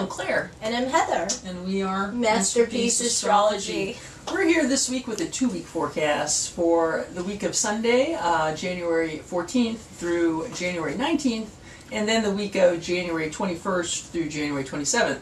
I'm Claire. And I'm Heather. And we are Masterpiece Astrology. We're here this week with a 2-week forecast for the week of Sunday, January 14th through January 19th, and then the week of January 21st through January 27th.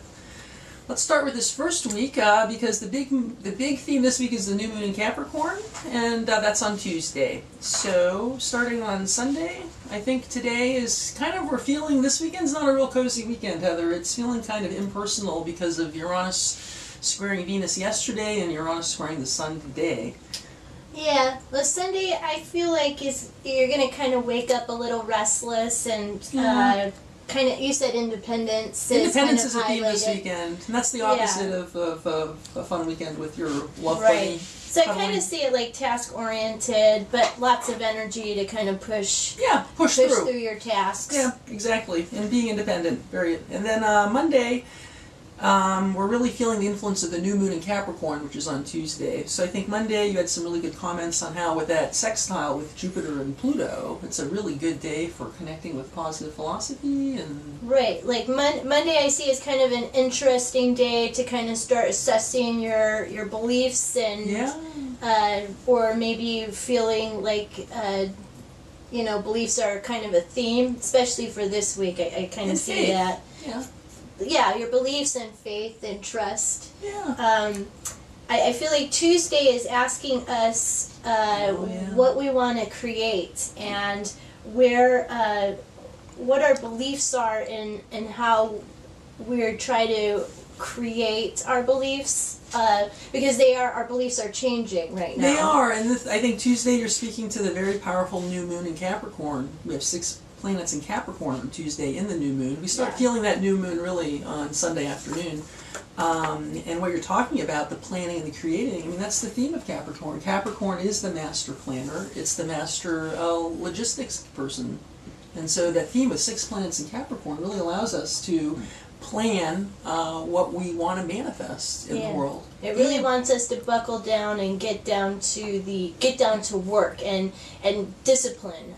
Let's start with this first week because the big theme this week is the new moon in Capricorn, and that's on Tuesday. So starting on Sunday, I think today is kind of, we're feeling this weekend's not a real cozy weekend, Heather. It's feeling kind of impersonal because of Uranus squaring Venus yesterday and Uranus squaring the Sun today. Yeah, well, Sunday I feel like you're going to kind of wake up a little restless and kind of, you said independence. Independence is is a theme this weekend, and that's the opposite of a fun weekend with your love buddy. Right. So I kind of see it like task-oriented, but lots of energy to kind of push through your tasks. Yeah, exactly, and being independent. And then Monday, we're really feeling the influence of the new moon in Capricorn, which is on Tuesday. So I think Monday you had some really good comments on how with that sextile with Jupiter and Pluto, it's a really good day for connecting with positive philosophy and... Right, like Monday I see as kind of an interesting day to kind of start assessing your beliefs and or maybe feeling like beliefs are kind of a theme, especially for this week. I kind of see that. Yeah, your beliefs and faith and trust. Yeah. I feel like Tuesday is asking us what we want to create and what our beliefs are and how we're trying to create our beliefs because our beliefs are changing right now. They are, and I think Tuesday you're speaking to the very powerful new moon in Capricorn. We have 6 planets in Capricorn on Tuesday in the new moon. We start feeling that new moon really on Sunday afternoon. And what you're talking about, the planning and the creating, I mean, that's the theme of Capricorn. Capricorn is the master planner. It's the master logistics person. And so that theme with 6 planets in Capricorn really allows us to plan what we want to manifest in the world. It really wants us to buckle down and get down to work and discipline,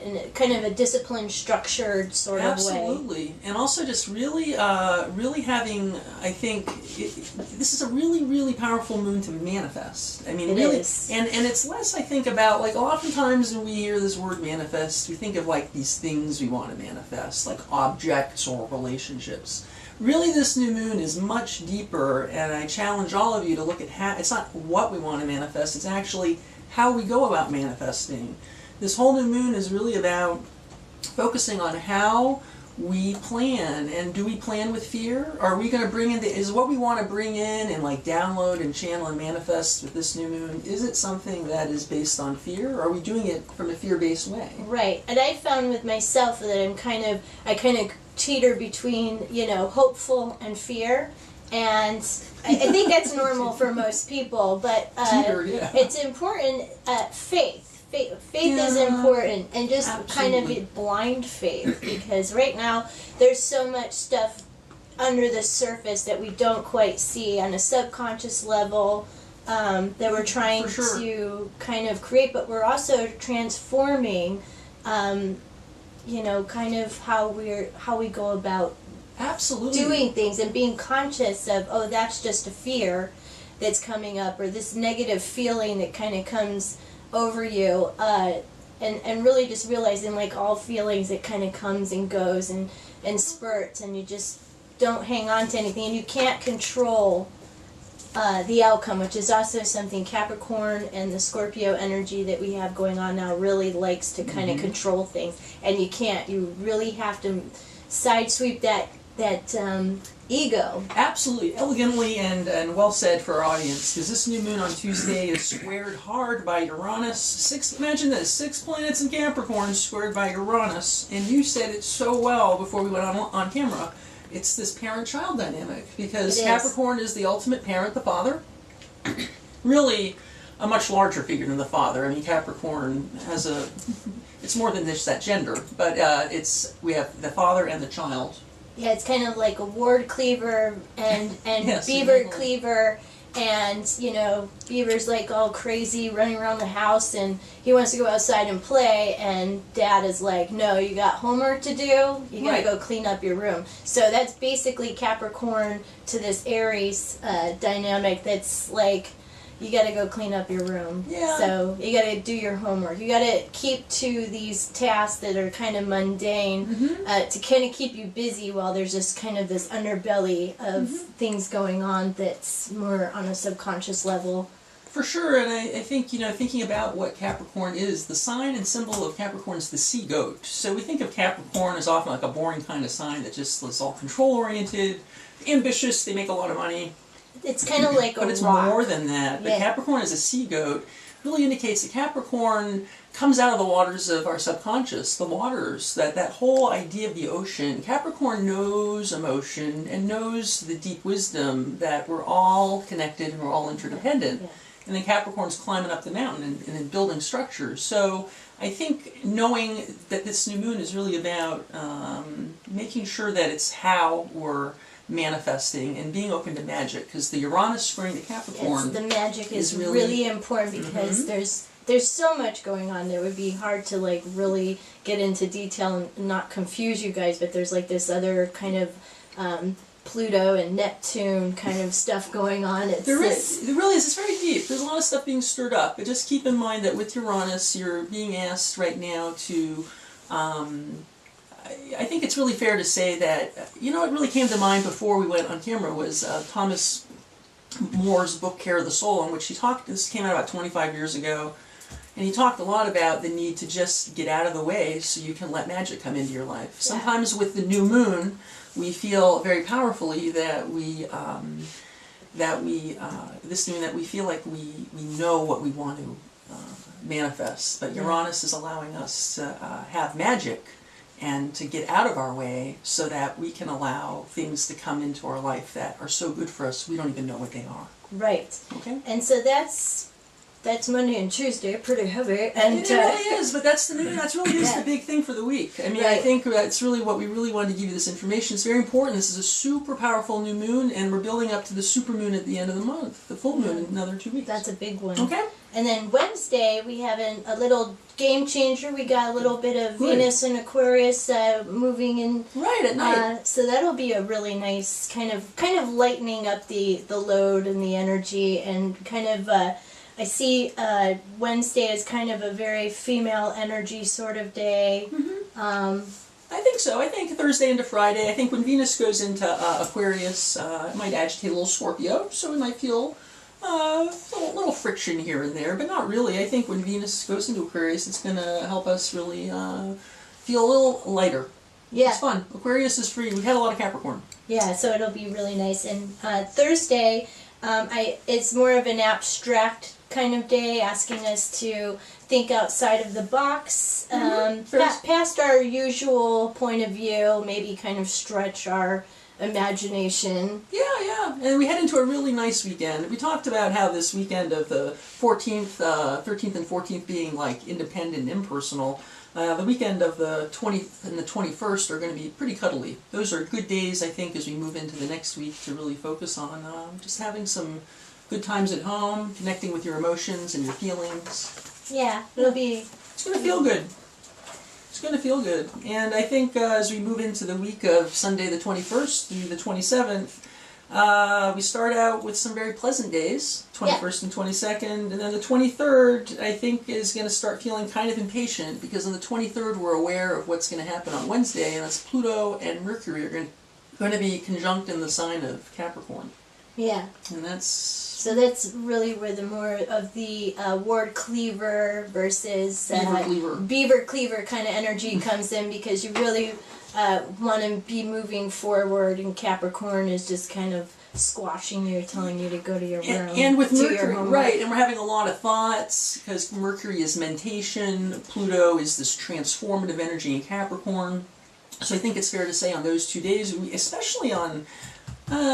in kind of a disciplined, structured sort of way. Absolutely, and also just really having. I think this is a really powerful moon to manifest. I mean, it is. and it's less. I think about like oftentimes when we hear this word manifest, we think of like these things we want to manifest, like objects or relationships. Really, this new moon is much deeper, and I challenge all of you to look at how, it's not what we want to manifest, it's actually how we go about manifesting. This whole new moon is really about focusing on how we plan, and do we plan with fear? Are we going to bring in, is what we want to bring in and like download and channel and manifest with this new moon, is it something that is based on fear, or are we doing it from a fear-based way? Right, and I found with myself that I kind of teeter between, hopeful and fear, and I think that's normal for most people, but it's important, faith is important, and just kind of blind faith, because right now there's so much stuff under the surface that we don't quite see on a subconscious level that we're trying to kind of create, but we're also transforming kind of how we go about doing things and being conscious of, oh, that's just a fear that's coming up, or this negative feeling that kind of comes over you, and really just realizing, like all feelings, it kind of comes and goes and spurts, and you just don't hang on to anything, and you can't control the outcome, which is also something Capricorn and the Scorpio energy that we have going on now really likes to kind of control things, and you can't. You really have to side sweep that ego. Absolutely, elegantly and well said for our audience, because this new moon on Tuesday is squared hard by Uranus. Imagine this, 6 planets in Capricorn squared by Uranus, and you said it so well before we went on camera. It's this parent-child dynamic, because Capricorn is the ultimate parent, the father. Really a much larger figure than the father. I mean, Capricorn has it's more than just that gender, but we have the father and the child. Yeah, it's kind of like a ward cleaver and beaver cleaver, and you know, Beaver's like all crazy running around the house and he wants to go outside and play, and Dad is like, no, you got homework to do, you gotta go clean up your room. So that's basically Capricorn to this Aries dynamic that's like, you gotta go clean up your room. Yeah. So you gotta do your homework. You gotta keep to these tasks that are kind of mundane to kind of keep you busy while there's just kind of this underbelly of things going on that's more on a subconscious level. For sure, and I think, you know, thinking about what Capricorn is, the sign and symbol of Capricorn is the sea goat. So we think of Capricorn as often like a boring kind of sign that just is all control-oriented, ambitious, they make a lot of money. It's kind of like but it's more than that. But Capricorn as a sea goat really indicates that Capricorn comes out of the waters of our subconscious, the waters, that whole idea of the ocean. Capricorn knows emotion and knows the deep wisdom that we're all connected and we're all interdependent. Yeah. And then Capricorn's climbing up the mountain and building structures. So I think knowing that this new moon is really about making sure that it's how we're manifesting and being open to magic, because the Uranus squaring the Capricorn, the magic is really important, because there's so much going on that would be hard to like really get into detail and not confuse you guys, but there's like this other kind of Pluto and Neptune kind of stuff going on. There really is. It's very deep. There's a lot of stuff being stirred up, but just keep in mind that with Uranus you're being asked right now to I think it's really fair to say that, you know, what really came to mind before we went on camera was Thomas More's book, Care of the Soul, in which he talked, this came out about 25 years ago, and he talked a lot about the need to just get out of the way so you can let magic come into your life. Yeah. Sometimes with the new moon, we feel very powerfully that we feel like we know what we want to manifest, but Uranus is allowing us to have magic and to get out of our way so that we can allow things to come into our life that are so good for us we don't even know what they are. Right. Okay. And so that's Monday and Tuesday, pretty heavy. And it really is, but that's really is the big thing for the week. I mean, I think that's really what we really wanted to give you this information. It's very important. This is a super powerful new moon, and we're building up to the super moon at the end of the month, the full moon in another 2 weeks. That's a big one. Okay. And then Wednesday, we have a little game changer. We got a little bit of Venus and Aquarius moving in. Right, at night. So that'll be a really nice kind of lightening up the load and the energy, and kind of I see Wednesday as kind of a very female energy sort of day. I think so. I think Thursday into Friday. I think when Venus goes into Aquarius, it might agitate a little Scorpio, so we might feel a little friction here and there, but not really. I think when Venus goes into Aquarius, it's going to help us really feel a little lighter. Yeah. It's fun. Aquarius is free. We've had a lot of Capricorn. Yeah, so it'll be really nice. And Thursday, it's more of an abstract kind of day, asking us to think outside of the box, past our usual point of view, maybe kind of stretch our imagination. Yeah, and we head into a really nice weekend. We talked about how this weekend of the 14th, 13th and 14th being like independent, impersonal. The weekend of the 20th and the 21st are going to be pretty cuddly. Those are good days, I think, as we move into the next week to really focus on just having some good times at home, connecting with your emotions and your feelings. Yeah, it's going to feel good. It's going to feel good. And I think as we move into the week of Sunday the 21st through the 27th, we start out with some very pleasant days, 21st and 22nd, and then the 23rd, I think, is going to start feeling kind of impatient, because on the 23rd we're aware of what's going to happen on Wednesday, and that's Pluto and Mercury are going to be conjunct in the sign of Capricorn. Yeah. And so that's really where the more of the ward cleaver versus beaver cleaver kind of energy comes in, because you really want to be moving forward, and Capricorn is just kind of squashing you, telling you to go to your room. And with Mercury, right, and we're having a lot of thoughts, because Mercury is mentation, Pluto is this transformative energy in Capricorn. So I think it's fair to say on those 2 days, especially on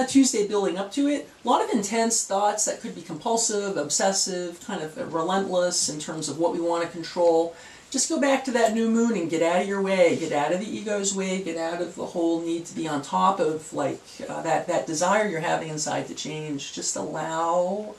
Tuesday building up to it, a lot of intense thoughts that could be compulsive, obsessive, kind of relentless in terms of what we want to control. just go back to that new moon and get out of your way, get out of the ego's way, get out of the whole need to be on top of like that desire you're having inside to change. Just allow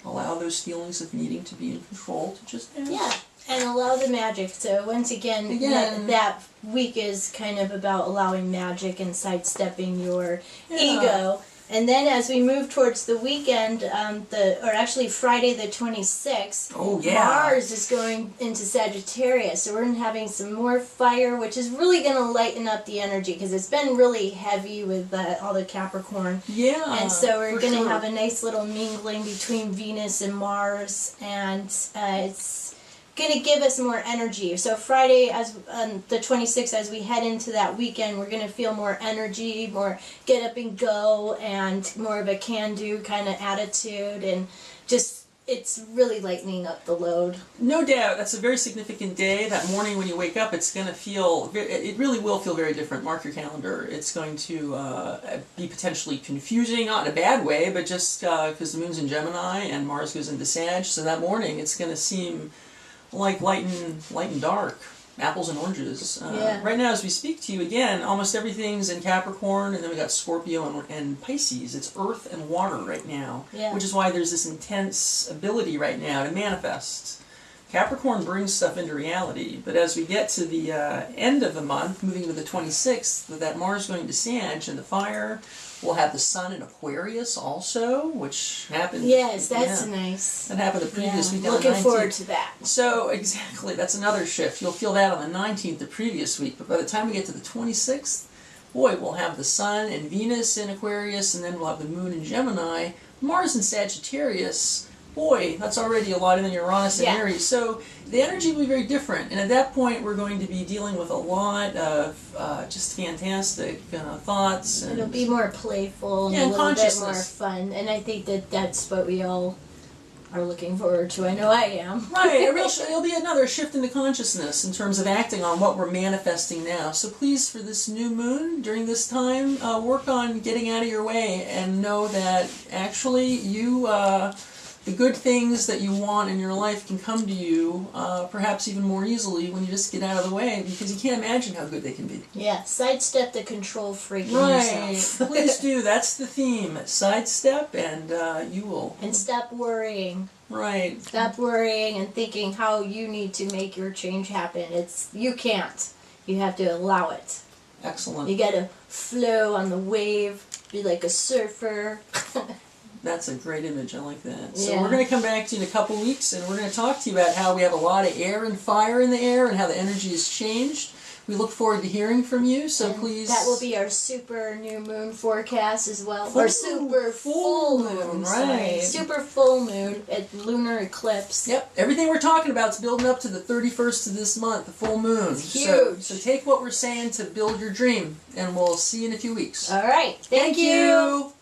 those feelings of needing to be in control to just end. Yeah, and allow the magic. So once again, that week is kind of about allowing magic and sidestepping your ego. And then as we move towards the weekend, Friday the 26th, Mars is going into Sagittarius. So we're having some more fire, which is really going to lighten up the energy because it's been really heavy with all the Capricorn. Yeah. And so we're going to have a nice little mingling between Venus and Mars, and it's going to give us more energy. So Friday, the 26th, as we head into that weekend, we're going to feel more energy, more get up and go, and more of a can-do kind of attitude, and just it's really lightening up the load. No doubt, that's a very significant day. That morning when you wake up, it's going to feel, it really will feel very different. Mark your calendar. It's going to be potentially confusing, not in a bad way, but just because the moon's in Gemini and Mars goes into Sag, so that morning it's going to seem like light and dark, apples and oranges. Right now, as we speak to you, again, almost everything's in Capricorn, and then we got Scorpio and Pisces. It's earth and water right now, which is why there's this intense ability right now to manifest. Capricorn brings stuff into reality, but as we get to the end of the month, moving to the 26th, that Mars going to Sag and the fire, we'll have the Sun in Aquarius also, which happened. Yes, that's nice. That happened the previous week. Looking forward to that. So, exactly, that's another shift. You'll feel that on the 19th, the previous week, but by the time we get to the 26th, boy, we'll have the Sun and Venus in Aquarius, and then we'll have the Moon in Gemini, Mars in Sagittarius. Boy, that's already a lot in Uranus and Aries. So the energy will be very different. And at that point, we're going to be dealing with a lot of just fantastic thoughts. And it'll be more playful and a little bit more fun. And I think that's what we all are looking forward to. I know I am. Right. It'll be another shift in the consciousness in terms of acting on what we're manifesting now. So please, for this new moon, during this time, work on getting out of your way and know that actually you... the good things that you want in your life can come to you perhaps even more easily when you just get out of the way, because you can't imagine how good they can be. Yeah, sidestep the control freak in yourself. Please do. That's the theme. Sidestep, and you will. And stop worrying. Right. Stop worrying and thinking how you need to make your change happen. You can't. You have to allow it. Excellent. You got to flow on the wave, be like a surfer. That's a great image. I like that. So we're going to come back to you in a couple weeks, and we're going to talk to you about how we have a lot of air and fire in the air and how the energy has changed. We look forward to hearing from you, so please... That will be our super new moon forecast as well. Or super full moon, right. Super full moon at lunar eclipse. Yep. Everything we're talking about is building up to the 31st of this month, the full moon. It's huge. So take what we're saying to build your dream, and we'll see you in a few weeks. All right. Thank you.